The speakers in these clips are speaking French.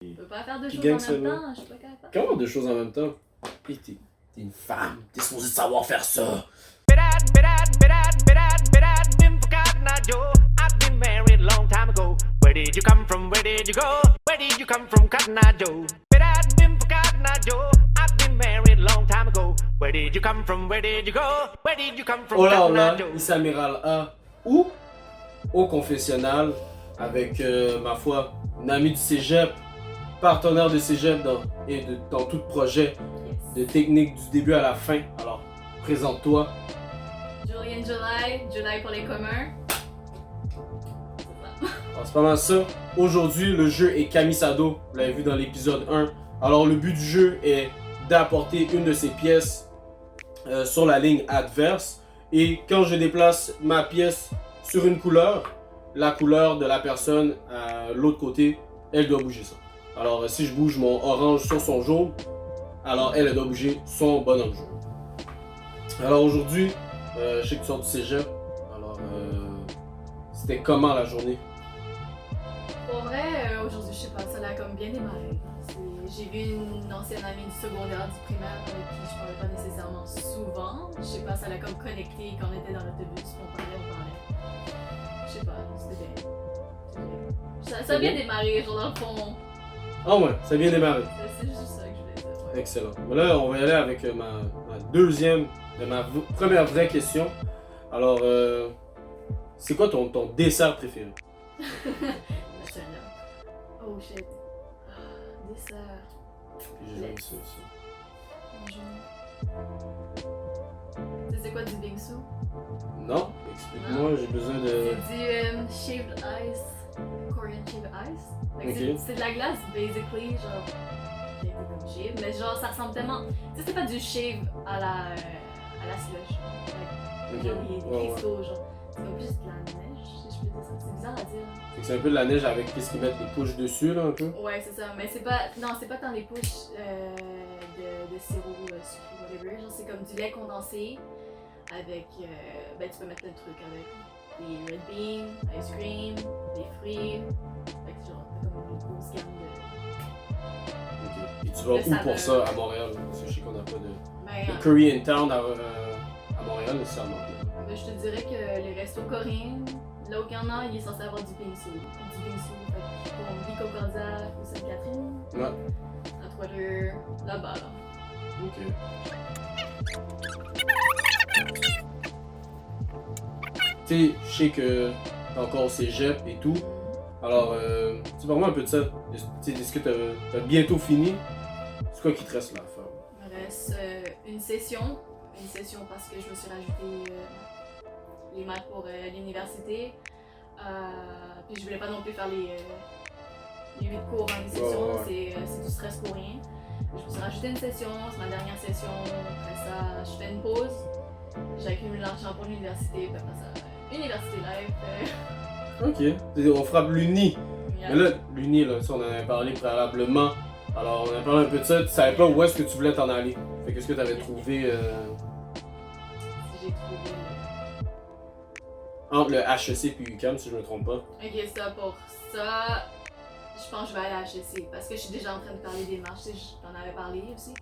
Je peux pas faire deux Qui choses gagne en ça, même là? temps, je suis pas capable. Comment deux choses en même temps? Hey, t'es une femme, t'es supposée de savoir faire ça. Been for Cotton Eye Joe. I've been married a long time ago. Where did you come from? Where did you go? Where did you come from, Cotton Eye Joe? Been for Cotton Eye Joe. I've been married a long time ago. Where did you come from? Where did you go? Where did you come from, Oh là Cotton là, Eye Joe? ici Amiral A, ou au confessionnal, avec, ma foi, une amie du cégep, partenaire de cégep dans tout projet de technique du début à la fin. Alors, présente-toi. Julian July pour les communs. Alors, c'est pas mal ça. Aujourd'hui, le jeu est Kamisado. Vous l'avez vu dans l'épisode 1. Alors, le but du jeu est d'apporter une de ces pièces sur la ligne adverse. Et quand je déplace ma pièce sur une couleur, la couleur de la personne à l'autre côté, elle doit bouger ça. Alors, si je bouge mon orange sur son jaune, alors elle doit bouger son bonhomme jaune. Alors aujourd'hui, je sais que tu sors du cégep. Alors, c'était comment la journée? Pour vrai, aujourd'hui, je sais pas, ça l'a comme bien démarré. J'ai vu une ancienne amie du secondaire, du primaire, avec qui je parlais pas nécessairement souvent. Je sais pas, ça l'a comme connecté quand on était dans l'autobus, on parlait. Je sais pas, c'était bien. Ça a bien démarré, genre dans le fond. Ah ouais, ça vient démarrer. C'est juste ça que je voulais dire. Ouais. Excellent. Là, on va y aller avec ma première vraie question. Alors, c'est quoi ton dessert préféré? Oh shit. Dessert. J'aime ça. C'est quoi du bingsu? Non, explique-moi, j'ai besoin de... C'est du shaved ice, Korean shaved ice. Fait que Ok. c'est de la glace, basically, genre, qui a été comme shave, mais genre ça ressemble tellement... Tu sais, c'est pas du shave à la slush. Ok. Des Ouais, ouais. cristaux, genre. C'est comme juste de la neige, si je peux dire ça. C'est bizarre à dire. Fait que c'est un peu de la neige avec qu'est-ce qu'ils mettent les couches dessus, là, un peu? Ouais, c'est ça, mais c'est pas... Non, c'est pas tant les couches de sirop sucré, whatever. Genre, c'est comme du lait condensé avec... ben, tu peux mettre plein de trucs avec. Des red beans, ice cream, des fruits. Fait que genre, t'as comme une grosse gamme de... Ok. Et tu vas Le où saveur. pour ça à Montréal? Parce que je sais qu'on n'a pas Ben, de Korean Town à Montréal, nécessairement. ben, je te dirais que les restos coréens, là où il y en a, il est censé avoir du bingsu. Du bingsu, fait qu'on vit Concordia ou Sainte-Catherine. Ouais. À Twitter, là-bas, là. Ok. Tu sais, je sais que t'es encore au cégep et tout. Alors, tu parles-moi un peu de ça. Est-ce que t'as bientôt fini? C'est quoi qui te reste là à faire? Il me reste une session parce que je me suis rajouté les maths pour l'université. Puis je voulais pas non plus faire les 8 cours en une session, Ouais. c'est du stress pour rien. Je me suis rajouté une session, c'est ma dernière session. Après ça, je fais une pause. J'accumule l'argent pour l'université, puis après ça, université live. Ok. On frappe l'uni. Yeah. Mais là, l'uni, là, ça, on en avait parlé préalablement. Alors, on a parlé un peu de ça. Tu savais pas où est-ce que tu voulais t'en aller. Fait qu'est-ce que tu avais trouvé J'ai trouvé. entre le HEC et UQAM, si je me trompe pas? Ok, ça pour ça, je pense que je vais aller à HEC parce que je suis déjà en train de faire les démarches. Tu sais, je t'en avais parlé aussi.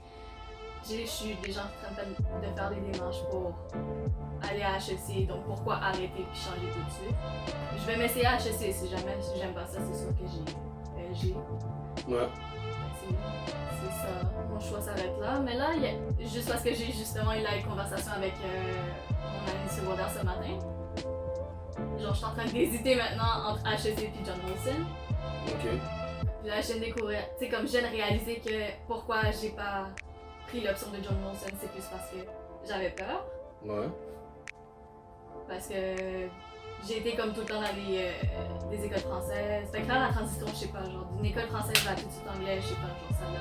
Je suis déjà en train de faire les démarches pour aller à HEC. Donc pourquoi arrêter puis changer tout de suite? Je vais m'essayer à HEC si jamais si j'aime pas ça, c'est sûr que j'ai. Ouais. C'est ça. Mon choix s'arrête là. Mais là, juste parce que j'ai justement eu la conversation avec mon ami secondaire ce matin. Genre, je suis en train d'hésiter maintenant entre HEC et John Molson. Ok. Puis là, je viens de découvrir, tu sais, comme je viens de réaliser que pourquoi j'ai pas pris l'option de John Molson, c'est plus parce que j'avais peur. Ouais. Parce que j'ai été comme tout le temps dans des écoles françaises. Fait que là, la transition, je sais pas, genre d'une école française à tout de suite anglais, je sais pas, genre ça là.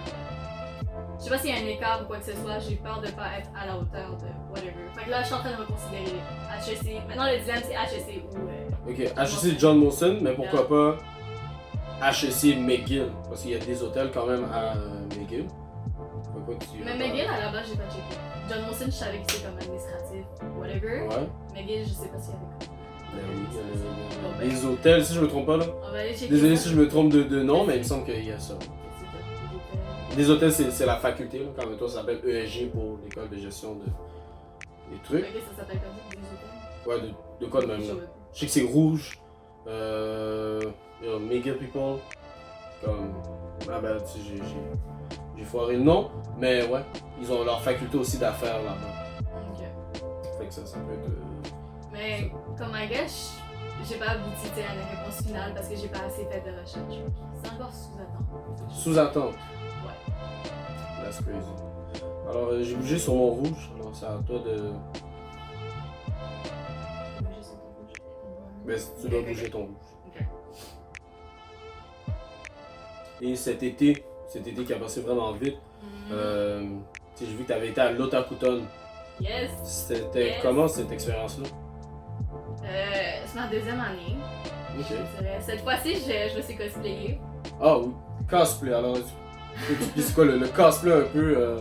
Je sais pas s'il y a un écart ou quoi que ce soit, j'ai peur de pas être à la hauteur de whatever. Fait que là, je suis en train de reconsidérer HEC. Maintenant, le dilemme, c'est HEC ou. Ok. HEC John Molson, mais pourquoi pas HEC McGill? Parce qu'il y a des hôtels quand même à McGill. Pourquoi tu Mais McGill, à la base, j'ai pas checké. John Molson, je savais que c'était comme administratif, whatever. Ouais. McGill, je sais pas s'il y avait comme. Ben oui, Bon, ben, les hôtels, si je me trompe pas là. on va aller checker. Désolé ça. si je me trompe de nom, mais il me semble qu'il y a ça. Des hôtels, c'est la faculté, là, quand même, toi, ça s'appelle ESG pour l'école de gestion des trucs. Ok, ça s'appelle comme ça, des hôtels. Ouais, de quoi de même, là. Je sais que c'est rouge. Mega People. Comme. Ah ben, tu sais, j'ai foiré le nom. Mais ouais, ils ont leur faculté aussi d'affaires là-bas. Ok. Fait que ça peut être. Mais comme I guess, j'ai pas abouti à une réponse finale parce que j'ai pas assez fait de recherche. C'est encore sous-attente. Sous-attente. Ouais. That's crazy. Alors, j'ai bougé sur mon rouge. Alors, c'est à toi de. Bouger sur ton rouge. Mais tu dois Ok, bouger ok. ton rouge. Ok. Et cet été qui a passé vraiment vite, tu sais, j'ai vu que tu avais été à l'Otakuton. Yes! C'était Yes. comment cette expérience-là? C'est ma deuxième année. Ok. Je dirais. Cette fois-ci, je me suis cosplayée. Ah oui, cosplay. Alors, tu expliques quoi le cosplay un peu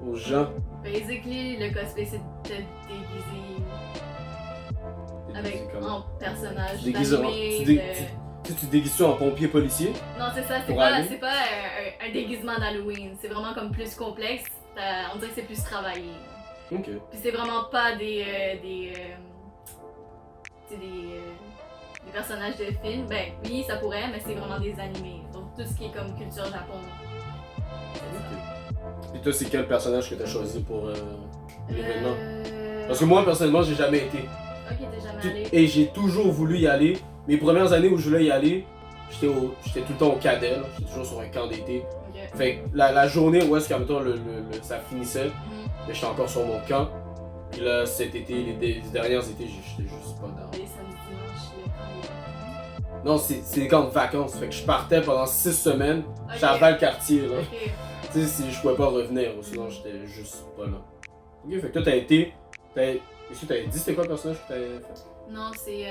aux gens? Basically, le cosplay, c'est de te déguiser avec Comment? en personnage Tu déguises en- d'animé. tu te déguises en pompier policier? Non, c'est ça, Pour aller? c'est pas un déguisement d'Halloween. C'est vraiment comme plus complexe. On dirait que c'est plus travaillé. Ok. Puis c'est vraiment pas des personnages de films. Ben oui, ça pourrait, mais c'est vraiment des animés. Donc tout ce qui est comme culture Japon. C'est ça. Et toi, c'est quel personnage que tu as choisi pour l'événement? Euh... Parce que moi, personnellement, j'ai jamais été. Ok, t'es jamais allé. Et j'ai toujours voulu y aller. Mes premières années où je voulais y aller, j'étais tout le temps au cadet. J'étais toujours sur un camp d'été. Ok. Fait que la journée où est-ce qu'à ça finissait, Mhm. mais j'étais encore sur mon camp. Puis là, cet été, les dernières étés, j'étais juste pas dans. Les samedis, dimanches, les camps, Non, c'est des camps de vacances. Fait que je partais pendant 6 semaines. Ok. J'étais à Valcartier, là. Ok. Tu sais, si je pouvais pas revenir, sinon j'étais juste pas là. Ok, fait que toi, t'as été. Est-ce que t'avais dit c'était quoi le personnage que t'avais fait? Non, c'est.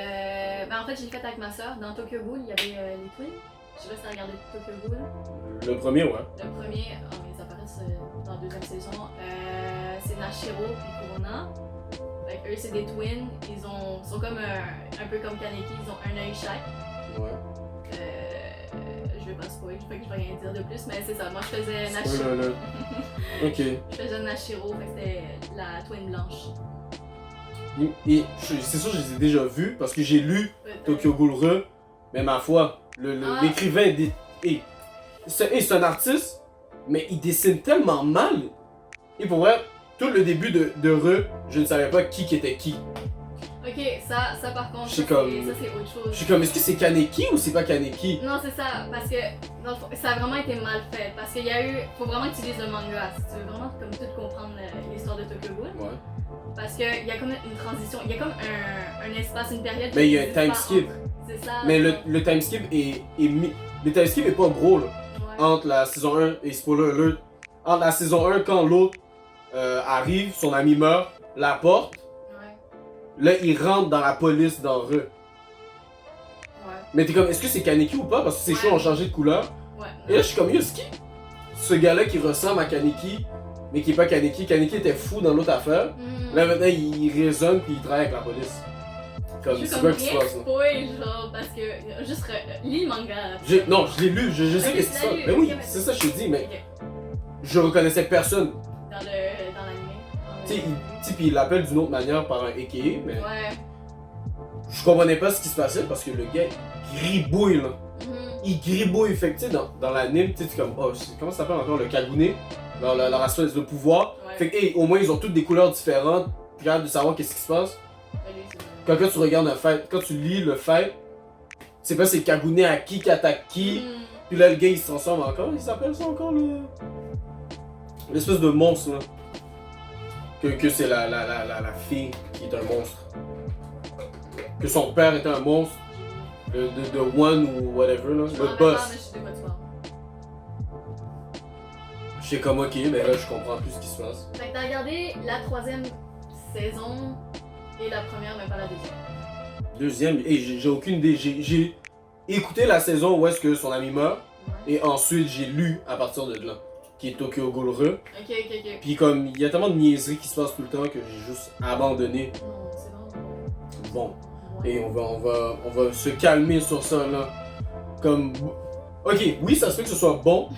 Ben en fait, j'ai fait avec ma soeur. Dans Tokyo Ghoul, il y avait les Twins. Je sais pas si t'as regardé Tokyo Ghoul. Le premier, ouais. Le premier, mais ils apparaissent dans la deuxième saison. C'est Nashiro et Kurona. Fait que eux, c'est des twins. Ils sont comme un peu comme Kaneki. Ils ont un œil chaque. Ouais. Je vais pas spoiler, fait que je vais rien dire de plus, mais c'est ça. Moi, je faisais Spoiler Nashiro. alert. Ok. Je faisais Nashiro, fait que c'était la twin blanche. Et c'est sûr, je les ai déjà vus parce que j'ai lu Peut-être. Tokyo Ghoul Re, mais ma foi, Ah. l'écrivain, c'est un artiste, mais il dessine tellement mal. Et pour vrai, tout le début de Re, je ne savais pas qui était qui. Ok, ça par contre, Je suis ça, comme- c'est autre chose. Je suis comme, est-ce que c'est Kaneki ou c'est pas Kaneki? Non, c'est ça, parce que dans le fond, ça a vraiment été mal fait. Parce qu'il y a eu. Faut vraiment que tu lises le manga si tu veux vraiment comme tout comprendre l'histoire de Tokyo Ghoul. Ouais. Parce qu'il y a comme une transition, il y a comme un espace, une période. Mais il y a un qui existe time skip. pas entre- C'est ça. Mais le time skip le time skip est pas gros là. Ouais. Entre la saison 1 et spoiler alert, entre la saison 1 quand l'autre arrive, son ami meurt, la porte, Ouais. là il rentre dans la police dans Re. Ouais. Mais t'es comme, est-ce que c'est Kaneki ou pas? Parce que ses Ouais. cheveux ont changé de couleur. Ouais. Et là je suis comme, yo, c'est qui? Ce gars-là qui ressemble à Kaneki, mais qui est pas Kaneki. Kaneki était fou dans l'autre affaire. Mhm. Là maintenant il résonne puis il travaille avec la police. Comme, Je c'est suis quoi comme qui se rien passe là? spoil, genre, parce que. Juste lis le manga. Non, je l'ai lu, je sais Ok, qu'est-ce qui se tu l'as passe. lu, Mais oui, ok, mais- c'est ça que je te dis, mais Ok. je reconnaissais personne. Dans l'anime. Tu sais, puis il l'appelle d'une autre manière par un AKA, mais Ouais. je comprenais pas ce qui se passait parce que le gars gribouille là. Mhm. Il gribouille, fait que tu sais, dans l'anime, tu sais, c'est comme, oh, comment ça s'appelle encore le Kagune? Leur espèce de pouvoir. Ouais. Fait que, hey, au moins ils ont toutes des couleurs différentes, t'es capable de savoir qu'est-ce qui se passe. Ouais, lui, c'est- Quand tu regardes un fait, quand tu lis le fait, tu sais pas c'est Kagune à qui attaque qui. Mhm. Puis là, le gars il se transforme encore, il s'appelle ça encore le. L'espèce de monstre là. Que c'est la fille qui est un monstre. Que son père était un monstre. De One ou whatever là. Je m'en Le rappelle pas, mais boss. je sais de quoi tu parles. Je sais comme ok, mais là je comprends plus ce qui se passe. Fait que t'as regardé la troisième saison et la première, mais pas la deuxième. Deuxième, j'ai aucune idée. J'ai écouté la saison où est-ce que son ami meurt. Ouais. Et ensuite j'ai lu à partir de là. Qui est Tokyo Ghoul Re. Ok, ok, ok. Puis comme il y a tellement de niaiseries qui se passent tout le temps que j'ai juste abandonné. Non, c'est vraiment Bon. bon. Et on va se calmer sur ça là. Comme. Ok, oui, ça se fait que ce soit bon.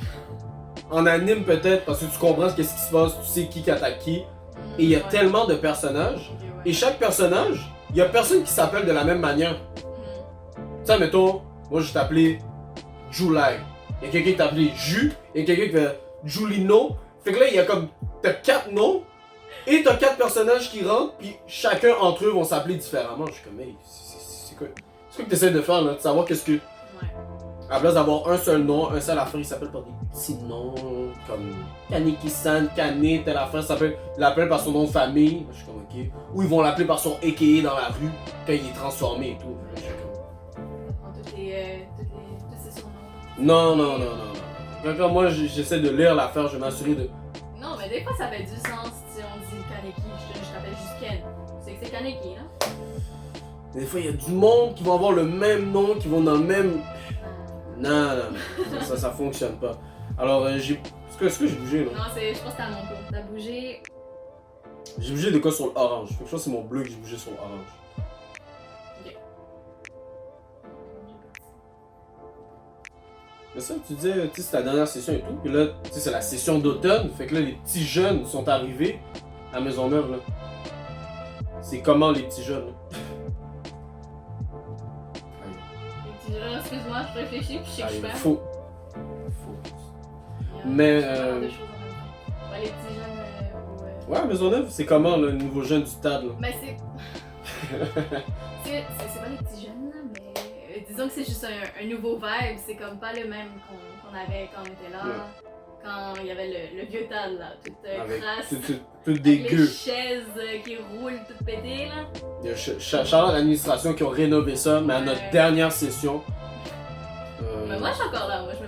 En anime peut-être, parce que tu comprends qu'est-ce qui se passe, tu sais qui attaque qui. Et il y a Ouais. tellement de personnages. Ok, ouais. Et chaque personnage, il y a personne qui s'appelle de la même manière. Tu sais, mettons, moi je t'appelais July. Il y a quelqu'un qui t'appelait Ju, et quelqu'un qui fait Julino. Fait que là, il y a comme, t'as 4 noms, et t'as 4 personnages qui rentrent, puis chacun entre eux vont s'appeler différemment. Je suis comme, hey, c'est quoi? C'est quoi que t'essaies de faire là? De savoir qu'est-ce que. Ouais. À la place d'avoir un seul nom, un seul affaire, il s'appelle par des petits noms, comme Kaneki-san, Kane, telle affaire, il l'appelle par son nom de famille. Je suis comme, ok. Ou ils vont l'appeler par son AKA dans la rue, quand il est transformé et tout. Je suis comme, Prends tous ces surnoms. non. Quand moi j'essaie de lire l'affaire, je vais m'assurer de. Non, mais des fois ça fait du sens si on dit Kaneki, je t'appelle juste Ken. C'est que c'est Kaneki, là. Des fois, il y a du monde qui vont avoir le même nom, qui vont dans le même. Non. Ça fonctionne pas. Alors, est-ce que j'ai bougé là? Non, je pense que t'as à mon tour. T'as bougé. J'ai bougé de quoi sur l'orange? Fait que je pense que c'est mon bleu que j'ai bougé sur l'orange. Mais ça, tu disais, tu sais, c'est la dernière session et tout, puis là, tu sais, c'est la session d'automne, fait que là, les petits jeunes sont arrivés à Maisonneuve, là. C'est comment les petits jeunes, là? Les petits jeunes, excuse-moi, je réfléchis, puis je sais que je fais. Faux. Il y a Mais, pas mal de choses en même temps. Ouais, les petits jeunes, Ouais, Maisonneuve, c'est comment, le nouveau jeune du stade, là? Mais c'est pas les petits jeunes, là, mais disons que c'est juste un nouveau vibe. C'est comme pas le même qu'on avait quand on était là. Ouais. Quand il y avait le vieux tal, là, tout Avec crasse. tout Avec dégueu. les chaises qui roulent toutes pétées, là. Il y a Charlotte l'administration qui ont rénové ça, mais à notre Ouais. dernière session. Mais moi, je suis encore là. Moi, je me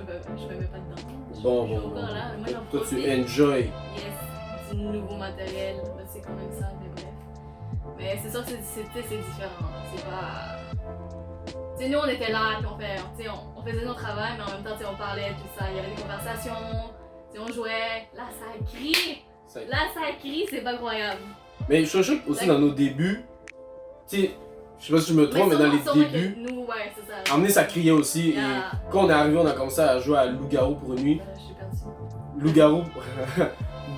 mets pas dedans. Je suis Bon. encore là. Moi, j'en Toi, tu profite. enjoy. Yes, du nouveau matériel, ben, c'est quand même ça, mais bref. Mais c'est sûr que c'est différent, c'est pas... Tu sais, nous on était là, puis on faisait notre travail, mais en même temps, tu sais, on parlait, tout ça, il y avait des conversations, tu sais, on jouait, là ça crie, c'est pas croyable. Mais je trouve aussi dans nos débuts, tu sais, je sais pas si je me trompe, mais dans sûrement les débuts, que nous, ouais, c'est ça. emmener ça criait aussi, et Yeah. quand on est arrivé, on a commencé à jouer à Loup-Garou pour une nuit. Je suis perdue. Loup-Garou.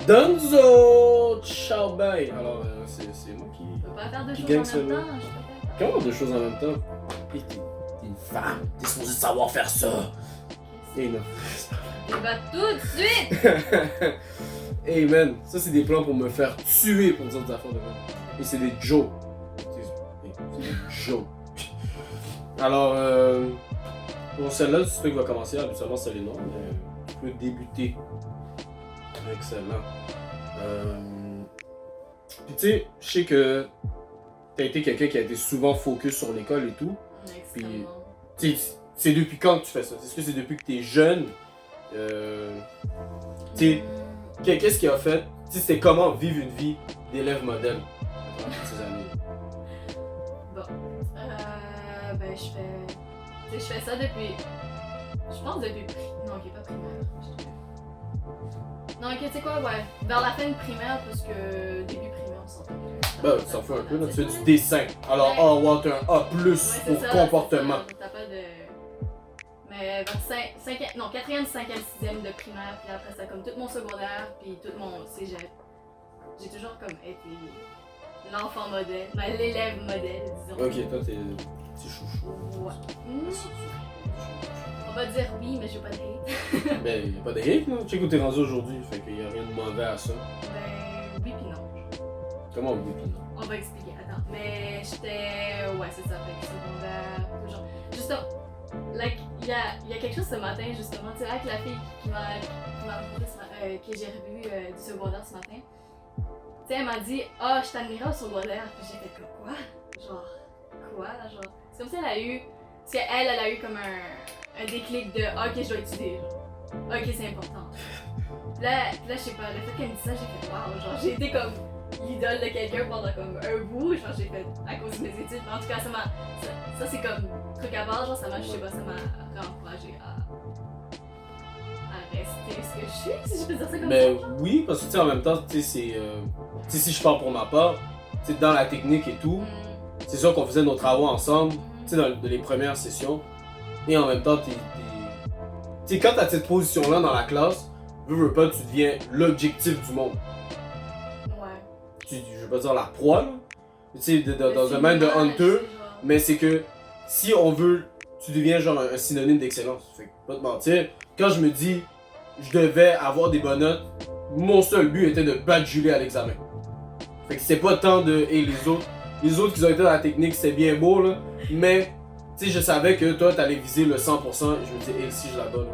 Donzo Charbay. Alors, c'est moi qui. Je peux pas faire deux Qui choses gagne en même celui-là? temps, je peux pas faire. Comment deux choses en même temps? T'es une femme, t'es supposé savoir faire ça. Et non. Il va tout de suite! Hey man, ça c'est des plans pour me faire tuer pour dire des affaires de même. Et c'est des jokes. C'est des jokes. Alors, pour celle-là, c'est toi qui va commencer. Habituellement, c'est les noms, mais tu peux débuter avec celle-là. Puis tu sais, je sais que t'as été quelqu'un qui a été souvent focus sur l'école et tout. Extrêmement. Tu sais, c'est depuis quand que tu fais ça? Est-ce que c'est depuis que t'es jeune? Tu sais, qu'est-ce qui a fait? Tu sais, c'était comment vivre une vie d'élève modèle à travers toutes ces années? Ben, je fais ça depuis. Je pense depuis. Non, ok, pas primaire. Non, ok, tu sais quoi, ouais. Vers la fin de primaire, parce que début primaire, on s'en fout. Ben, ça fait un peu, là, tu fais du dessin. Alors, Ouais. oh, wow, t'as un A+, Ouais, c'est pour ça, comportement. c'est ça, t'as pas de. Mais vers 4e, 5e, 6e de primaire, puis après ça, comme tout mon secondaire, puis tout mon cégep, j'ai toujours comme été l'enfant modèle, ben, l'élève modèle, disons. Ok, toi, t'es petit chouchou. Ouais. On va dire oui, mais je veux pas de hate. Ben, y'a pas de hate, là. Check où t'es rendu aujourd'hui, fait qu'il y a rien de mauvais à ça. Ben, oui, puis non. Comment oui, puis non? On va expliquer, attends. Mais j'étais. Ouais, c'est ça, fait que secondaire, toujours. Justement, like, il y a quelque chose ce matin, justement, tu sais, avec la fille qui m'a rencontré que j'ai revue du secondaire ce matin. Tu sais, elle m'a dit, ah, je t'admirais au secondaire. Puis j'ai fait comme quoi? Genre, quoi? Genre, c'est comme si elle a eu. Parce qu'elle, elle a eu comme un déclic de, ah, ok, je dois étudier. Genre, ok, c'est important. Puis là, je sais pas, le fait qu'elle me dise ça, j'ai fait, waouh, genre, j'ai été comme l'idole de quelqu'un pendant comme un bout, genre j'ai fait à cause de mes études. Mais en tout cas, ça c'est comme truc à part, genre ça m'a, je sais pas, ça m'a encouragé à rester ce que je suis, si je peux dire ça comme Mais ça. oui, parce que tu sais, en même temps, tu sais, c'est. Tu sais, si je parle pour ma part, tu sais, dans la technique et tout, c'est sûr qu'on faisait nos travaux ensemble, tu sais, dans les premières sessions. Et en même temps, tu sais, quand t'as cette position-là dans la classe, veux pas, tu deviens l'objectif du monde. Ouais. Je veux pas dire la proie, là. Tu sais, dans C'est un mind de l'image, hunter, genre. mais c'est que si on veut, tu deviens genre un synonyme d'excellence. Fait que, pas te mentir, quand je me dis je devais avoir des bonnes notes, mon seul but était de battre Julie à l'examen. Fait que c'est pas tant de hey, les autres qui ont été dans la technique, c'est bien beau là, mais tu sais, je savais que toi t'allais viser le 100% et je me disais hey, si je la donne,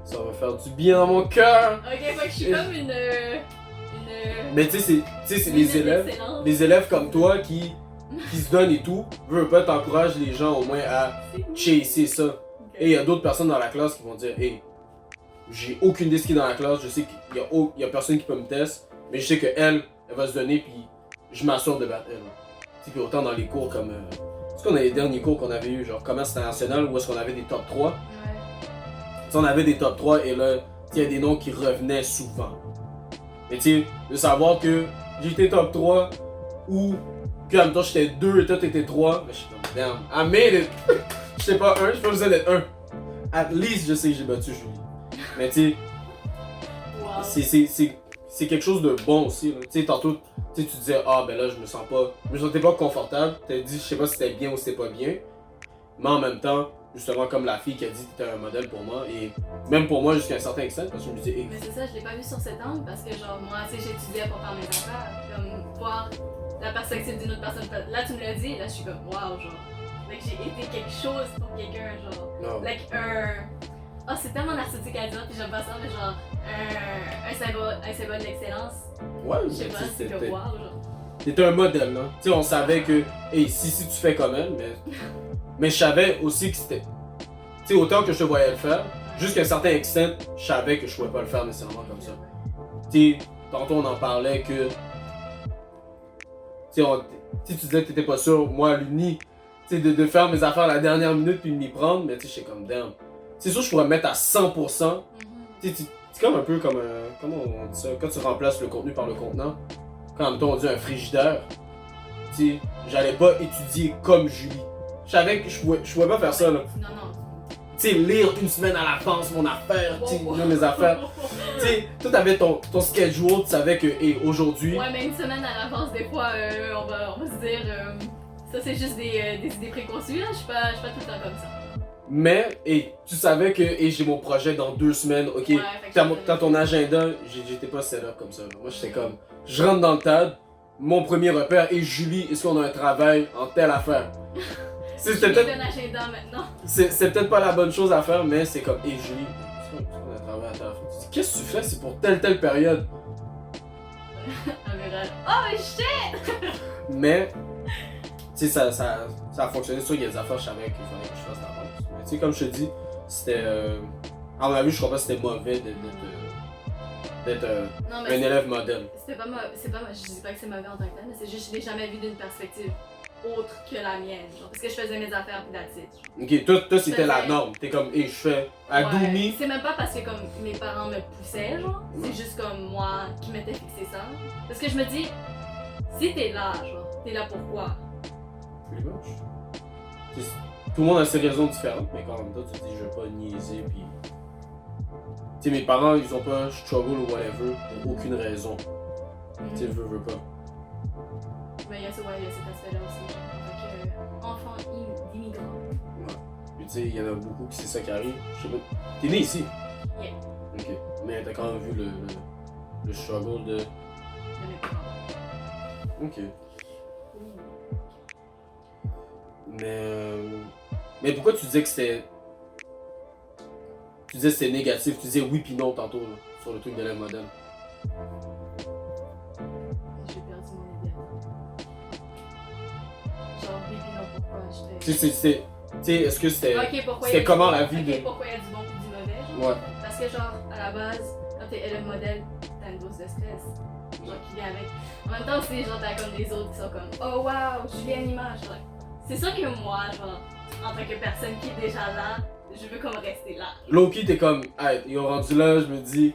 ça va faire du bien dans mon cœur. Ok, fait que je suis comme une Mais tu sais, c'est une les élèves. d'excellence. Des élèves comme toi qui se donnent et tout, veux pas t'encourager les gens au moins à chasser ça. Ok. Et il y a d'autres personnes dans la classe qui vont dire hey, j'ai aucune idée ce qui est dans la classe, je sais qu'il y a personne qui peut me tester, mais je sais qu'elle va se donner puis je m'assure de battre elle. Tu sais, puis autant dans les cours comme. C'est qu'on a les derniers cours qu'on avait eu, genre commerce international, où est-ce qu'on avait des top 3. Ouais. Tu sais, on avait des top 3 et là, il y a des noms qui revenaient souvent. Mais tu sais, de savoir que j'étais top 3 ou que en même temps j'étais 2 et toi t'étais 3, mais je suis comme damn, I made it! J'étais pas 1, j'ai pas besoin d'être 1. At least je sais que j'ai battu Julie. Mais tu sais, Wow. c'est quelque chose de bon aussi. Tu sais, tantôt, tu disais, ah ben là, je me sentais pas confortable. Tu dit, je sais pas si c'était bien ou si c'était pas bien. Mais en même temps, justement, comme la fille qui a dit que t'étais un modèle pour moi, et même pour moi jusqu'à un certain extent, parce que je me disais, hey, Mais c'est ça, je l'ai pas vu sur cet angle parce que, genre, moi, tu sais, j'étudiais pour faire mes affaires. Comme, voir la perspective d'une autre personne. Là, tu me l'as dit, là, je suis comme, waouh, genre. Like, j'ai été quelque chose pour quelqu'un, genre. non. Like, oh, c'est tellement narcissique à dire, puis j'aime pas ça, mais genre, un symbole d'excellence. Ouais, Je sais mais pas, tu sais, c'est que waouh, genre. t'étais un modèle, là. Tu sais, on savait que, hey, si tu fais comme elle, mais je savais aussi que c'était. Tu sais, autant que je te voyais le faire, jusqu'à un certain extent, je savais que je pouvais pas le faire nécessairement comme ça. Tu sais, tantôt on en parlait que. Tu sais, tu disais que t'étais pas sûr, moi à l'uni, tu sais, de faire mes affaires à la dernière minute puis de m'y prendre, mais tu sais, j'étais comme damn. C'est sûr que je pourrais me mettre à 100%. Tu sais, c'est comme un peu comme un. Comment on dit ça? Quand tu remplaces le contenu par le contenant, quand en même temps on dit un frigidaire, tu sais, j'allais pas étudier comme Julie. Je savais que je pouvais pas faire ça, là. Non, non. Tu sais, lire une semaine à l'avance mon affaire, tu sais, lire mes affaires. Tu sais, toi t'avais ton schedule, tu savais que, hey, aujourd'hui. Ouais, mais une semaine à l'avance, des fois, on va se dire, ça c'est juste des idées préconçues, là, je suis pas tout le temps comme ça. Mais, hey, tu savais que, hey, j'ai mon projet dans 2 semaines, ok. Ouais, fait que T'as ton agenda, j'étais pas set up comme ça. Là. Moi j'étais comme, je rentre dans le TAD, mon premier repère est Julie, est-ce qu'on a un travail en telle affaire? C'est J'ai peut-être un agenda maintenant. c'est peut-être pas la bonne chose à faire, mais c'est comme, hey Julie, est-ce qu'on a un travail à telle affaire? Tu dis, qu'est-ce que tu fais? C'est pour telle période. Oh, mais shit! Mais, tu sais, ça a fonctionné. Sûr, il y a des affaires, je savais qu'il fallait que je fasse d'avance. Mais tu sais, comme je te dis, c'était. À mon avis, je crois pas que c'était mauvais d'être Non, un mais élève modèle. c'est pas je dis pas que c'est mauvais en tant que tel, mais c'est juste que je l'ai jamais vu d'une perspective autre que la mienne, genre, parce que je faisais mes affaires pis that's it, genre. Ok, toi c'était la norme. T'es comme, hey, je fais à Ouais. Doumi. C'est même pas parce que comme mes parents me poussaient, genre, c'est juste comme moi qui m'étais fixé ça. Parce que je me dis, si t'es là, genre, t'es là pourquoi? Pretty much. Tu sais, tout le monde a ses raisons différentes, mais quand même temps, tu te dis, je vais pas niaiser, pis. Tu sais, mes parents, ils ont pas struggle ou whatever pour aucune raison. Tu sais, veux pas. Mais il y a cet aspect-là aussi, genre, en tant qu'enfant d'immigrants. Puis tu sais, il y en a beaucoup qui c'est ça qui arrive. Je sais pas. T'es né ici? Yeah. Ok. Mais t'as quand même vu le struggle de. De mes parents. Ok. Mais pourquoi tu disais que c'était. Tu disais que c'était négatif, tu disais oui pis non tantôt là, sur le truc d'élève modèle. J'ai perdu mon idée. Genre, oui, puis non, pourquoi j'étais. Tu sais, est-ce que c'était. Ok, pourquoi c'était il y a comment du... la vie Ok, de. pourquoi il y a du bon et du mauvais, genre? Ouais. Parce que, genre, à la base, quand t'es élève modèle, t'as une dose de stress. Genre, qui vient avec. En même temps aussi, genre, t'as comme des autres qui sont comme, oh wow, Julie Anima. Genre, c'est sûr que moi, genre, en tant que personne qui est déjà là, je veux comme rester là. Loki, t'es comme, hey, ils ont rendu là, je me dis.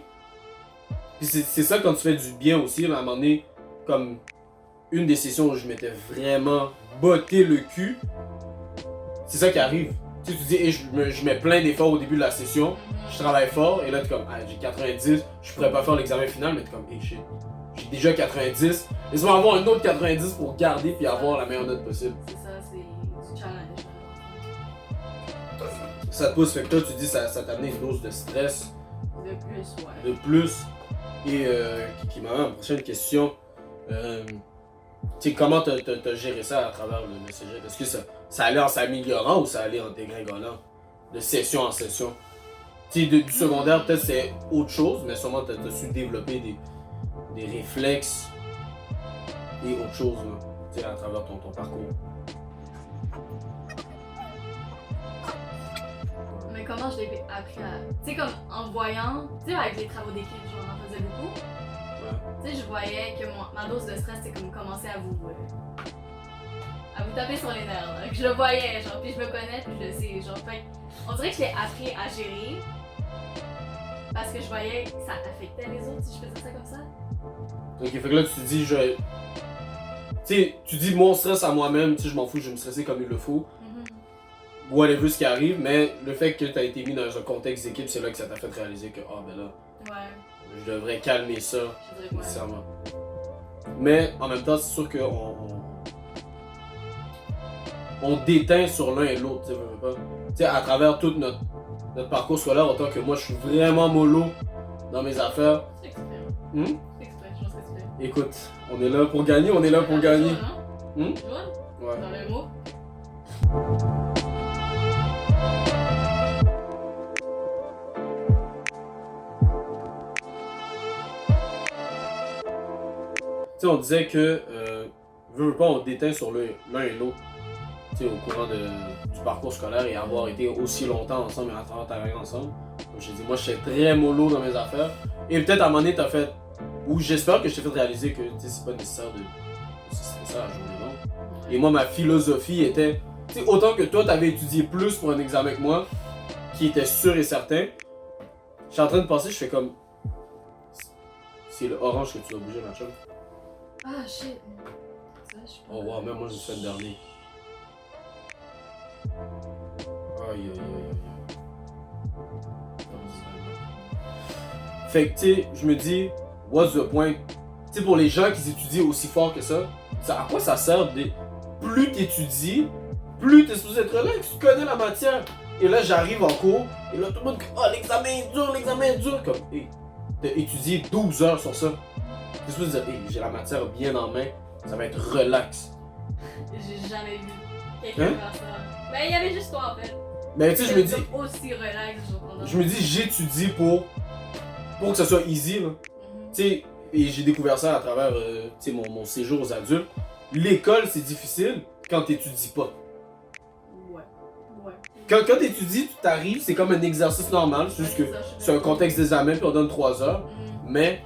Puis c'est ça quand tu fais du bien aussi, là, à un moment donné, comme une des sessions où je m'étais vraiment botté le cul, c'est ça qui arrive. Tu Tu sais, tu dis, hey, je mets plein d'efforts au début de la session, je travaille fort, et là t'es comme, ah, j'ai 90, je pourrais pas faire l'examen final, mais t'es comme, hey shit, j'ai déjà 90, laisse-moi avoir un autre 90 pour garder puis avoir la meilleure note possible. C'est ça, c'est du challenge. Ça te pousse, fait que toi tu dis, ça t'a amené une dose de stress. De plus, ouais. De plus. Et qui m'amène à la prochaine question. Tu sais, comment t'as géré ça à travers le cégep? Est-ce que ça allait en s'améliorant ou ça allait en dégringolant? De session en session? Tu sais, du secondaire, peut-être c'est autre chose, mais sûrement t'as su développer des réflexes et autre chose, tu sais, à travers ton parcours. Mais comment je l'ai appris à... Tu sais, comme en voyant... Tu sais, avec les travaux d'équipe, j'en faisais beaucoup. Tu sais, je voyais que ma dose de stress, c'est comme commencer à vous taper sur les nerfs, là. Que je le voyais, genre, puis je me connais, puis je le sais, genre, fait on dirait que je l'ai appris à gérer parce que je voyais que ça affectait les autres si je faisais ça comme ça. Ok, fait que là, tu te dis, tu sais, tu dis mon stress à moi-même, tu sais, je m'en fous, je vais me stresser comme il le faut. Whatever ce qui arrive, mais le fait que tu as été mis dans un contexte d'équipe, c'est là que ça t'a fait réaliser que, ah, ben là, je devrais calmer ça, nécessairement. Mais en même temps, c'est sûr qu'on on déteint sur l'un et l'autre, tu sais, pas. Tu sais, à travers tout notre parcours scolaire, autant que moi, je suis vraiment mollo dans mes affaires. C'est exprès. C'est exprès, je pense que c'est fait. Écoute, on est là pour gagner, on est là pour gagner. Ouais. Ouais. Dans le mot. Tu sais, on disait que, veut pas, on déteint sur l'un et l'autre, tu sais, au courant du parcours scolaire et avoir été aussi longtemps ensemble et à travers travailler ensemble. Comme je t'ai dit, moi, je suis très mollo dans mes affaires. Et peut-être à un moment donné, t'as fait, ou j'espère que je t'ai fait réaliser que, tu sais, c'est pas nécessaire de se stresser à la journée longue. Et moi, ma philosophie était, tu sais, autant que toi, t'avais étudié plus pour un examen que moi, qui était sûr et certain, je suis en train de penser, je fais comme, c'est le orange que tu dois bouger, ma chum. Ah shit. Ça, je suis pas... Oh wow, même moi j'ai fait le dernier. Aïe aïe aïe aïe. Fait que tu sais, je me dis, what's the point? Tu sais, pour les gens qui étudient aussi fort que ça, à quoi ça sert de. Plus t'étudies, plus t'es supposé être relax, tu connais la matière. Et là j'arrive en cours, et là tout le monde dit, oh l'examen est dur, comme, hey, t'as étudié 12 heures sur ça. T'es supposé dire, hey, j'ai la matière bien en main, ça va être relax. J'ai jamais vu quelqu'un faire ça. Ben, il y avait juste toi en fait. Mais tu sais, je me dis. Aussi relax, genre pendant. Je me dis, j'étudie pour que ça soit easy, là. Tu sais, et j'ai découvert ça à travers tu sais, mon séjour aux adultes. L'école, c'est difficile quand t'étudies pas. Ouais. Quand t'étudies, tu t'arrives, c'est comme un exercice normal, c'est juste que c'est un contexte d'examen, puis on donne 3 heures. Mais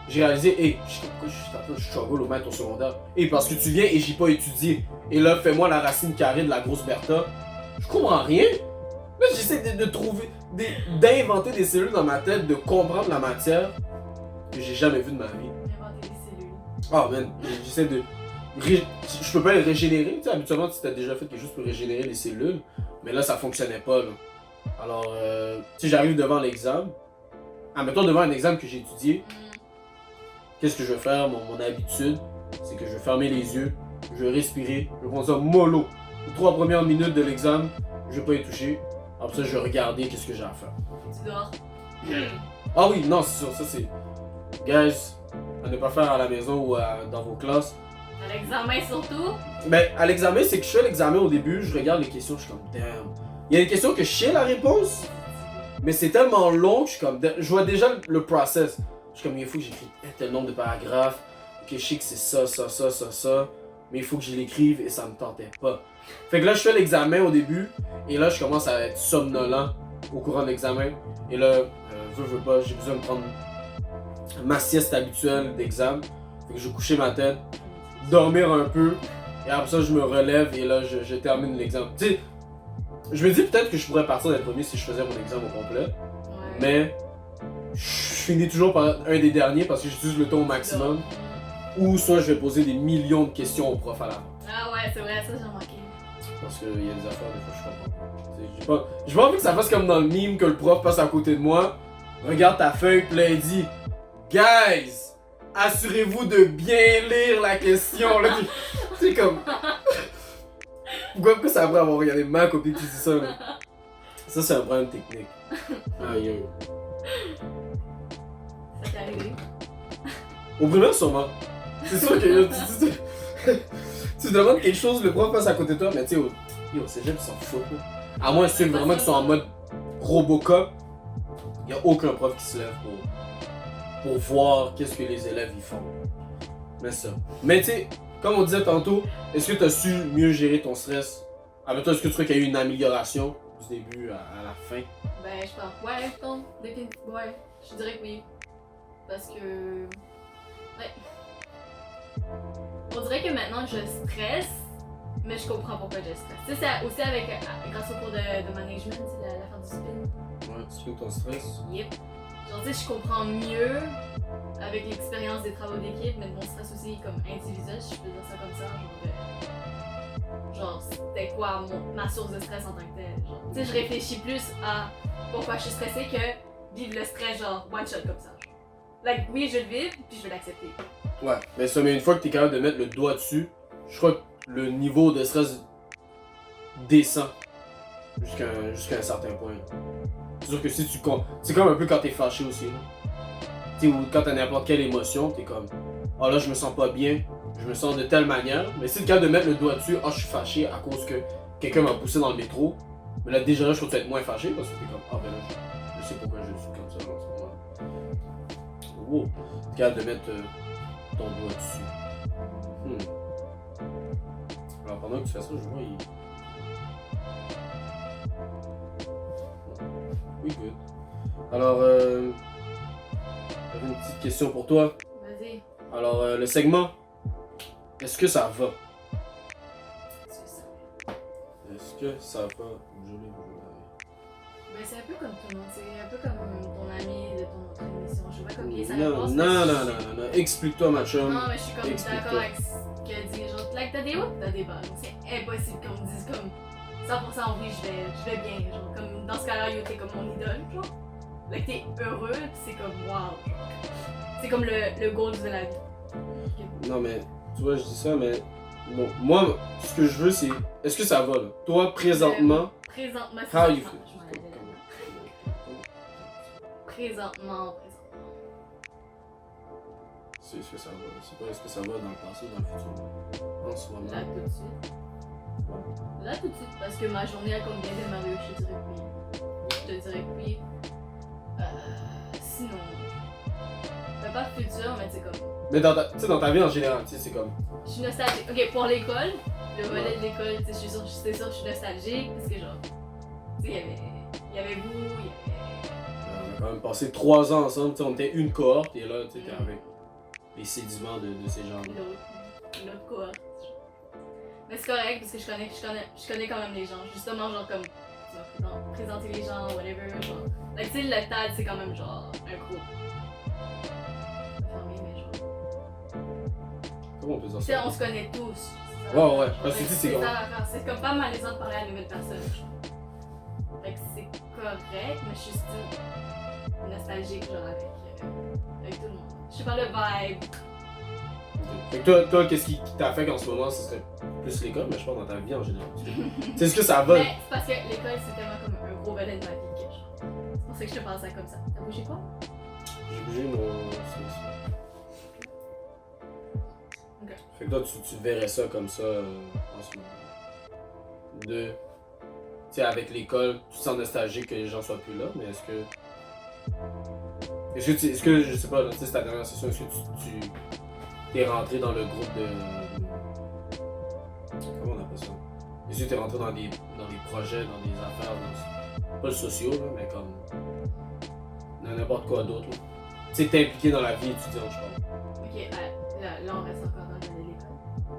j'ai réalisé, hey, je struggle au maître au secondaire. Et parce que tu viens et j'ai pas étudié. Et là, fais-moi la racine carrée de la grosse Bertha. Je comprends rien. Là, j'essaie de trouver, d'inventer des cellules dans ma tête, de comprendre la matière que j'ai jamais vue de ma vie. Inventer des cellules. Ah, man, j'essaie de. Je peux pas les régénérer. Tu sais, habituellement, tu t'as déjà fait quelque chose pour régénérer les cellules. Mais là, ça fonctionnait pas, là. Alors, tu sais, j'arrive devant l'examen. Mettons devant un examen que j'ai étudié. Qu'est-ce que je vais faire? Mon habitude, c'est que je vais fermer les yeux, je vais respirer, je vais prendre ça mollo. Les 3 premières minutes de l'examen, je vais pas y toucher. Après ça, je vais regarder qu'est-ce que j'ai à faire. Tu dors. Ah oui, non, c'est sûr, ça c'est... Guys, à ne pas faire à la maison ou dans vos classes. À l'examen surtout. Mais à l'examen, c'est que je fais l'examen au début, je regarde les questions, je suis comme damn. Il y a des questions que je sais la réponse, mais c'est tellement long que je suis comme damn. Je vois déjà le process. Je suis comme, il faut que j'écrive un tel nombre de paragraphes, que je sais que c'est ça, mais il faut que je l'écrive et ça me tentait pas. Fait que là, je fais l'examen au début, et là, je commence à être somnolent au courant de l'examen. Et là, veux pas, j'ai besoin de prendre ma sieste habituelle d'examen. Fait que je vais coucher ma tête, dormir un peu, et après ça, je me relève, et là, je termine l'examen. Tu sais, je me dis peut-être que je pourrais partir d'être premier si je faisais mon examen au complet, mais je finis toujours par un des derniers parce que j'utilise le temps au maximum. Ou soit je vais poser des millions de questions au prof à la fin. Ah ouais, c'est vrai, ça j'ai remarqué. Parce qu'il y a des affaires, des fois, je comprends pas. J'ai pas envie que ça fasse comme dans le meme que le prof passe à côté de moi, regarde ta feuille, pis là, il dit Guys, assurez-vous de bien lire la question. Là, c'est comme. Pourquoi ça après avoir regardé ma copie qui dit ça, là? Ça, c'est un problème technique. Aïe, aïe. Ça t'est arrivé? Au primaire, sûrement. C'est sûr que tu demandes quelque chose, le prof passe à côté de toi, mais tu sais, au cégep, ils s'en foutent. Là. À moins que vraiment qu'ils sont en mode Robocop, il n'y a aucun prof qui se lève pour voir qu'est-ce que les élèves y font. Mais ça. Mais tu sais, comme on disait tantôt, est-ce que tu as su mieux gérer ton stress? Avec toi, est-ce que tu crois qu'il y a eu une amélioration du début à la fin? Ben, je pense. Ouais, ouais, je dirais que oui. Parce que. Ouais. On dirait que maintenant je stresse, mais je comprends pourquoi je stresse. Tu sais, c'est aussi avec. Grâce au cours de management, c'est l'affaire du spin. Ouais, tu fais ton stress. Yep. Genre, tu sais, je comprends mieux avec l'expérience des travaux d'équipe, mais mon stress aussi comme individuel, si je peux dire ça comme ça. Genre c'était quoi ma source de stress en tant que telle. Genre, tu sais, je réfléchis plus à pourquoi je suis stressée que vivre le stress, genre, one shot comme ça. Genre. Like, oui, je le vis, puis je vais l'accepter. Ouais, mais ça, mais une fois que t'es capable de mettre le doigt dessus, je crois que le niveau de stress descend jusqu'à un certain point. C'est sûr que si tu comptes. C'est comme un peu quand t'es fâché aussi. Tu sais, ou quand t'as n'importe quelle émotion, t'es comme ah là, je me sens pas bien, je me sens de telle manière. Mais si t'es capable de mettre le doigt dessus, ah, je suis fâché à cause que quelqu'un m'a poussé dans le métro. Mais là, déjà, là, je trouve que tu vas être moins fâché parce que t'es comme ah ben là, je sais pourquoi je suis comme ça en ce moment. Wow, t'es capable de mettre ton doigt dessus. Alors pendant que tu fais ça, je vois, Oui, good. Alors, j'avais une petite question pour toi. Vas-y. Alors, le segment, est-ce que ça va? Est-ce que ça va? Ben, c'est un peu comme tout le monde, c'est un peu comme ton ami de ton autre émission. Je sais pas comme il est sa Non, réponse. non. Explique-toi, ma chum. Non, mais je suis comme Explique-toi. d'accord avec ce qu'elle dit. Genre, like, t'as des hauts, t'as des bas. Donc, c'est impossible qu'on me dise comme 100% oui, je vais bien. Genre, comme dans ce cas-là, yo, t'es comme mon idole, genre. Like, t'es heureux, pis c'est comme wow, genre. C'est comme le goal de la vie. Non, mais, tu vois, je dis ça, mais. Bon, moi, ce que je veux, c'est. Est-ce que ça va, là? Toi, présentement. Présentement, How you feel? Présentement. C'est ce que ça va. C'est pas est-ce que ça va dans le passé, dans le futur. En ce moment. Là, tout de suite. Là, tout de suite, parce que ma journée a comme bien démarré, je te dirais que oui. Je te dirais que oui. Sinon. Mais pas futur, mais tu sais comme. Mais dans ta vie en général, tu sais, c'est comme. Je suis nostalgique. Ok, pour l'école, le volet de l'école, tu sais, c'est sûr, je suis nostalgique parce que genre. Tu sais, il y avait vous, il y avait. On a quand même passé 3 ans ensemble, on était une cohorte et là, tu sais, t'es avec les sédiments de ces gens-là. L'autre cohorte. Mais c'est correct parce que je connais quand même les gens. Justement, genre comme tu m'as présenté les gens, whatever. Genre. Like, tu sais, le TAD, c'est quand même genre un groupe. Fermé, mais genre. Comment on peut dire Tu sais, ça? on se connaît tous. Ouais. Parce que c'est ça l'affaire. C'est comme pas malaisant de parler à une nouvelle personne. Fait que c'est correct, mais je suis still nostalgique, genre avec tout le monde. Je sais pas, le vibe. Fait que toi qu'est-ce qui t'affecte en ce moment? Ce serait plus l'école, mais je pense dans ta vie en général. C'est ce que ça va? Mais c'est parce que l'école, c'est tellement comme un gros volet de ma vie que genre. C'est pour ça que je te pense ça comme ça. T'as bougé quoi? J'ai bougé mon. Ok. Fait que toi, tu verrais ça comme ça en ce moment. Tu sais, avec l'école, tu te sens nostalgique que les gens soient plus là, mais est-ce que. Est-ce que je sais pas, tu sais, c'est ta dernière session, est-ce que tu t'es rentré dans le groupe de. Comment on appelle ça? Est-ce que t'es rentré dans des projets, dans des affaires, pas le sociaux, là, mais comme. Dans n'importe quoi d'autre, là. Tu sais, t'es impliqué dans la vie étudiante, je pense. Ok, là on reste encore dans l'école.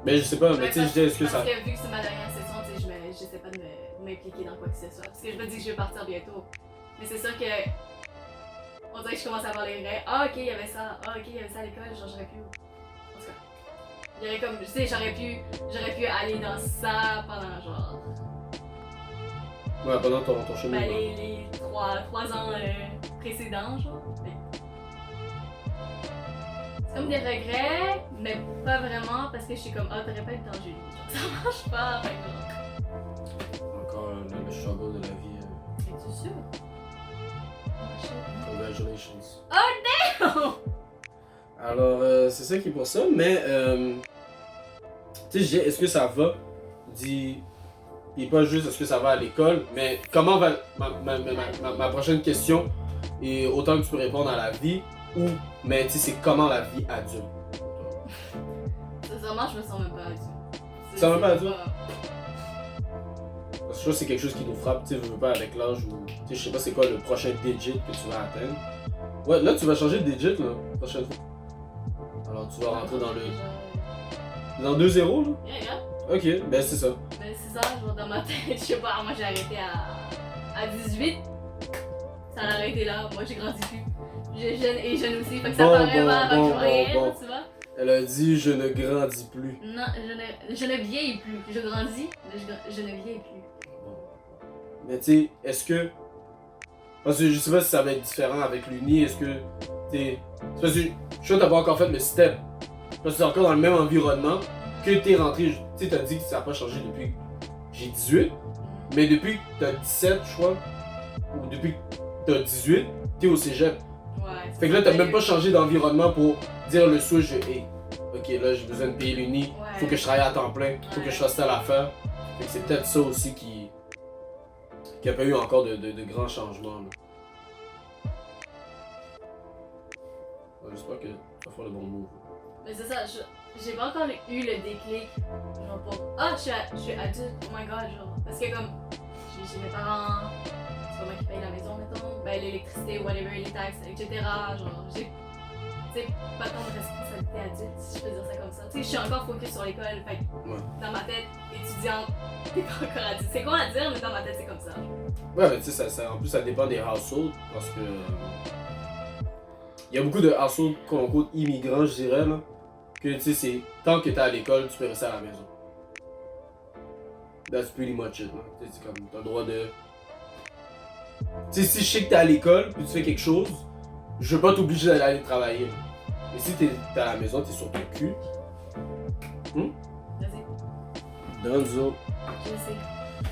Mais je sais pas, mais tu sais, je dis, est-ce que ça. Parce que vu que c'est ma dernière session, tu sais, j'essaie pas de m'impliquer dans quoi que ce soit. Parce que je me dis que je vais partir bientôt. Mais c'est sûr que. On dirait que je commence à avoir les regrets. Ah, ok, il y avait ça. Ah, ok, il y avait ça à l'école. Genre, j'aurais pu. En tout cas. Il y avait comme, tu sais, j'aurais pu aller dans ça pendant genre, Ouais, pendant ton chemin. ben, les 3 ans précédents, genre. C'est comme des regrets, mais pas vraiment parce que je suis comme, ah, t'aurais pas eu le temps, Julie. Genre, ça marche pas, fait que genre. Encore le struggle de la vie. Es-tu sûr? Ah, shit. Congratulations. Alors, c'est ça qui est pour ça, mais tu sais, est-ce que ça va? Dis, et pas juste est-ce que ça va à l'école, mais comment va ma prochaine question, et autant que tu peux répondre à la vie, ou, mais tu sais, c'est comment la vie adulte? Sincèrement, je me sens même pas adulte. Tu te sens même pas adulte? Parce que je trouve que c'est quelque chose qui nous frappe, tu sais, je veux pas avec l'âge où, tu sais, je sais pas c'est quoi le prochain digit que tu vas atteindre. Ouais, là, tu vas changer de digit, là, prochaine fois. Alors, tu vas rentrer dans le... Dans 2-0, là? Yeah. Ok, ben c'est ça. Ben c'est ça, genre dans ma tête, je sais pas, moi j'ai arrêté à 18. Ça a arrêté là, moi j'ai grandi plus. J'ai jeune et jeune aussi, fait que ça paraît pas avant que je rien, tu vois. Elle a dit je ne grandis plus. Non, je ne vieillis plus. Je grandis, mais je ne vieillis plus. Mais tu sais, est-ce que... Parce que je sais pas si ça va être différent avec l'Uni, est-ce que... C'est parce que je suis sûr que t'as pas encore fait le step. Parce que t'es encore dans le même environnement que t'es rentré. Tu sais, t'as dit que ça n'a pas changé depuis que j'ai 18. Mais depuis que t'as 17, je crois, ou depuis que t'as 18, t'es au cégep. Ouais. Fait que là, t'as même pas changé d'environnement pour dire le switch de hey, ok, là, j'ai besoin de payer l'Uni, Ouais. faut que je travaille à temps plein, faut que je fasse telle affaire. Fait que c'est peut-être ça aussi qui a pas eu encore de grands changements. Là. Ouais, j'espère que tu vas faire le bon move. Mais c'est ça, j'ai pas encore eu le déclic. Genre pour. Ah, je suis adulte, oh my god, genre. Parce que comme. J'ai mes parents, c'est pas moi qui paye la maison, mettons. Ben l'électricité, whatever, les taxes, etc. Genre, j'ai. Tu sais, pas tant de responsabilité adulte, si je peux dire ça comme ça. Tu sais, je suis encore focus sur l'école, fait que Ouais. dans ma tête, étudiante, t'es pas encore adulte. C'est con à dire, mais dans ma tête, c'est comme ça. Ouais, mais tu sais, en plus, ça dépend des households parce que. Il y a beaucoup de households, quote-unquote, immigrants, je dirais, là. Que tu sais, c'est tant que t'es à l'école, tu peux rester à la maison. That's pretty much it, là. Tu sais, c'est comme, t'as le droit de. Tu sais, si je sais que t'es à l'école, puis tu fais quelque chose, je veux pas t'obliger d'aller aller travailler, là. Mais si t'es à la maison, t'es sur ton cul. Vas-y. Donzo. Je sais.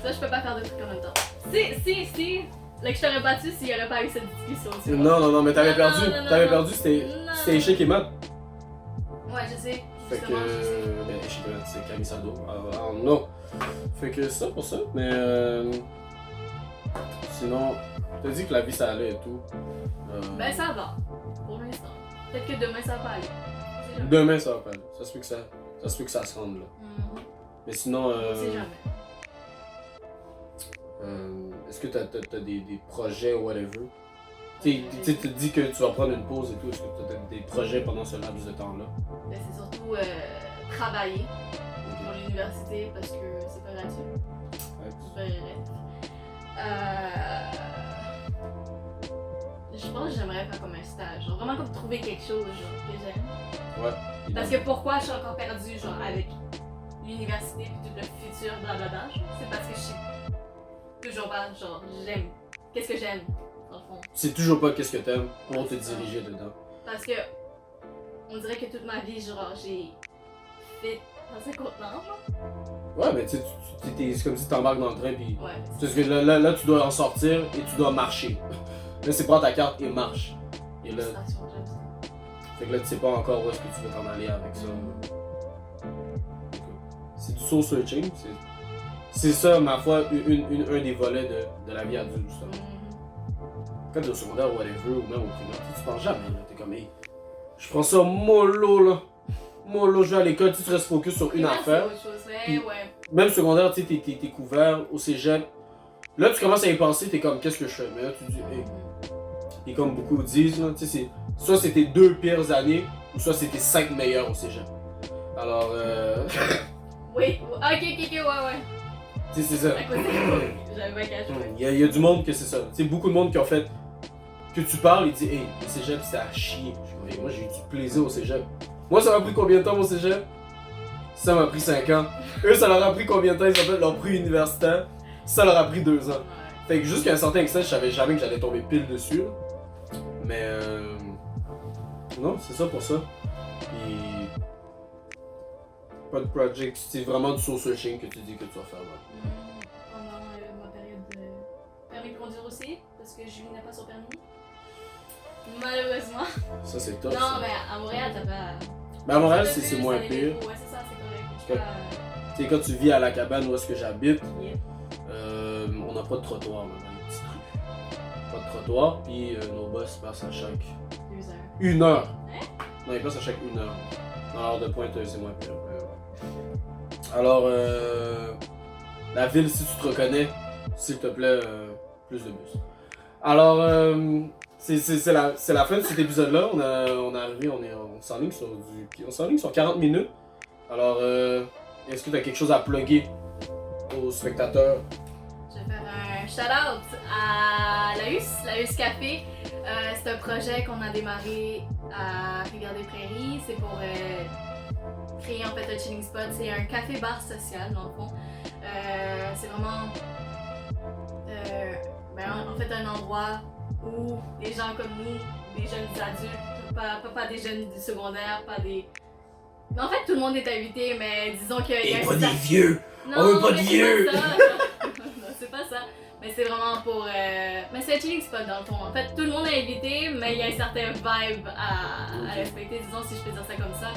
Ça, je peux pas faire de trucs en même temps. Si. Là, que je t'aurais battu s'il y aurait pas eu cette discussion. Tu vois. Non, mais t'avais Non, perdu. non, T'avais non. perdu, c'était échec et mat. Ouais, je sais. Fait que. Justement, je sais. Ben, échec et mat, c'est Camisado. Alors, non. Fait que c'est ça pour ça. Mais. Sinon, t'as dit que la vie ça allait et tout. Ben, ça va. Pour l'instant. Peut-être que demain, ça va aller. On sait jamais. Demain ça va pas aller. Ça se peut que ça se rende là. Mhm. Mais sinon. On sait jamais. Est-ce que t'as des projets ou whatever? Tu sais, tu te dis que tu vas prendre une pause et tout. Est-ce que t'as des projets pendant ce laps de temps-là? Ben, c'est surtout travailler pour l'université parce que c'est pas gratuit. Je pense que j'aimerais faire comme un stage. Genre, vraiment comme trouver quelque chose genre, que j'aime. Ouais. Parce que pourquoi je suis encore perdue genre, avec l'université et tout le futur blablabla, genre, c'est parce que je sais toujours pas, genre, j'aime. Qu'est-ce que j'aime, dans le fond. C'est toujours pas qu'est-ce que t'aimes pour te diriger dedans. Parce que on dirait que toute ma vie, genre, j'ai fait dans un contenant, genre. Ouais, mais tu sais, c'est comme si t'embarques dans le train pis. Ouais. Parce que là, tu dois en sortir et tu dois marcher. Là, c'est prends ta carte et marche. Et là, Frustration, j'aime ça. fait que là, tu sais pas encore où est-ce que tu veux t'en aller avec ça. C'est du soul searching. C'est ça, ma foi, un des volets de la vie adulte, justement. Quand t'es au secondaire ou whatever, ou même au primaire, tu penses jamais, là. T'es comme, hey, je prends ça mollo, là. Mollo, je vais à l'école, tu restes focus sur une Primaire, affaire. c'est autre chose, mais Puis- ouais. Même secondaire, tu sais, t'es couvert au cégep. Là, tu commences à y penser, t'es comme, qu'est-ce que je fais? Mais là, tu dis, hey. Et comme beaucoup disent, là, tu sais, soit c'est tes 2 pires années, ou soit c'est tes 5 meilleures au cégep. Alors, Oui, ok, ouais. tu sais, c'est ça. À côté, j'avais pas qu'à jouer. Il y a du monde que c'est ça. Tu sais, beaucoup de monde qui ont fait. Que tu parles et dis, hey, le cégep, c'est à chier. Je dis, hey, moi, j'ai eu du plaisir au cégep. Moi, ça m'a pris combien de temps au cégep? Ça m'a pris 5 ans. Eux, ça leur a pris combien de temps? Ils ont fait leur prix universitaire. Ça leur a pris 2 ans. Ouais. Fait que jusqu'à un certain extent, je savais jamais que j'allais tomber pile dessus. Là. Mais non, c'est ça pour ça. Puis pas de project, c'est vraiment du soul searching que tu dis que tu vas faire. Là. Pendant ma période de permis de conduire aussi, parce que je n'ai pas son permis. Malheureusement. Ça c'est top. Non, ça. mais à Montréal, t'as pas. Mais à Montréal, T'as c'est vu, moins ça pire. dépend. Ouais, c'est ça, c'est correct. Tu Que- peux, Tu sais, quand tu vis à la cabane où est-ce que j'habite, yeah. on n'a pas de trottoir, dans les petites rues. Pas de trottoir, puis nos boss passent à chaque 2 heures. 1 heure. Hein? Non, ils passent à chaque 1 heure. Dans l'heure de pointe, c'est moins pire. Alors, la ville, si tu te reconnais, s'il te plaît, plus de bus. Alors, c'est la fin de cet épisode-là. On est arrivé, on s'enligne sur 40 minutes. Alors, est-ce que tu as quelque chose à plugger aux spectateurs? Je vais faire un shout-out à Laus Café. C'est un projet qu'on a démarré à Rivière-des-Prairies. C'est pour créer en fait un chilling spot. C'est un café-bar social dans le fond. C'est vraiment en fait un endroit où des gens comme nous, des jeunes adultes, pas des jeunes du secondaire, pas des... Mais en fait tout le monde est invité, mais disons qu'il y a Et pas des vieux! Non, On veut pas de mais vieux! c'est pas ça. Non, c'est pas ça. Mais c'est vraiment pour... Mais c'est un chilling spot dans le fond. En fait, tout le monde est invité, mais il y a un certain vibe à respecter, disons, si je peux dire ça comme ça.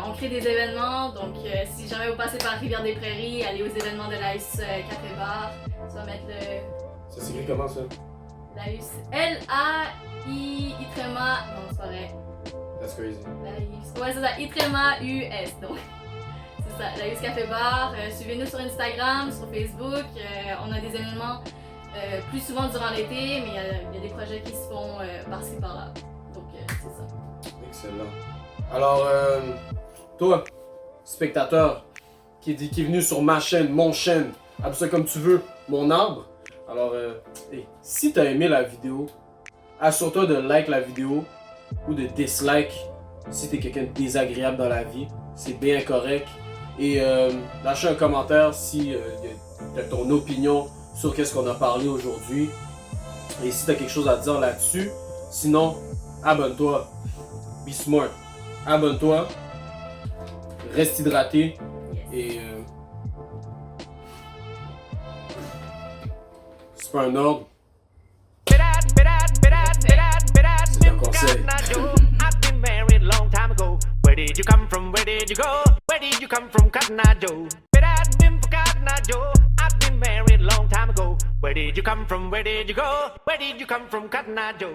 On crée des événements, donc si jamais vous passez par Rivière-des-Prairies, allez aux événements de Laus Café Bar. Tu vas mettre le... Ça s'écrit comment ça? Laus... L-A-I... Itrema... Non, c'est pas vrai. That's crazy. Laus... Ouais, c'est ça. Itrema U-S, donc... C'est ça, Laus Café Bar. Suivez-nous sur Instagram, sur Facebook. On a des événements plus souvent durant l'été, mais il y a des projets qui se font par-ci par-là. Donc c'est ça. Excellent. Alors, toi, spectateur, qui est venu sur ma chaîne, mon chaîne, appelle ça comme tu veux, mon arbre. Alors, hey, si tu as aimé la vidéo, assure-toi de like la vidéo ou de dislike si tu es quelqu'un de désagréable dans la vie. C'est bien correct. Et lâche un commentaire si tu as ton opinion sur qu'est-ce qu'on a parlé aujourd'hui. Et si tu as quelque chose à dire là-dessus. Sinon, abonne-toi. Be smart. Abonne-toi. Reste hydraté. Yes. Et c'est pas un ordre. C'est un conseil. I've been married long time ago. Where did you come from? Where did you go? Where did you come from, Cotton Eye Joe? Bet I'd been for Cotton Eye Joe. I've been married long time ago. Where did you come from? Where did you go? Where did you come from, Cotton Eye Joe?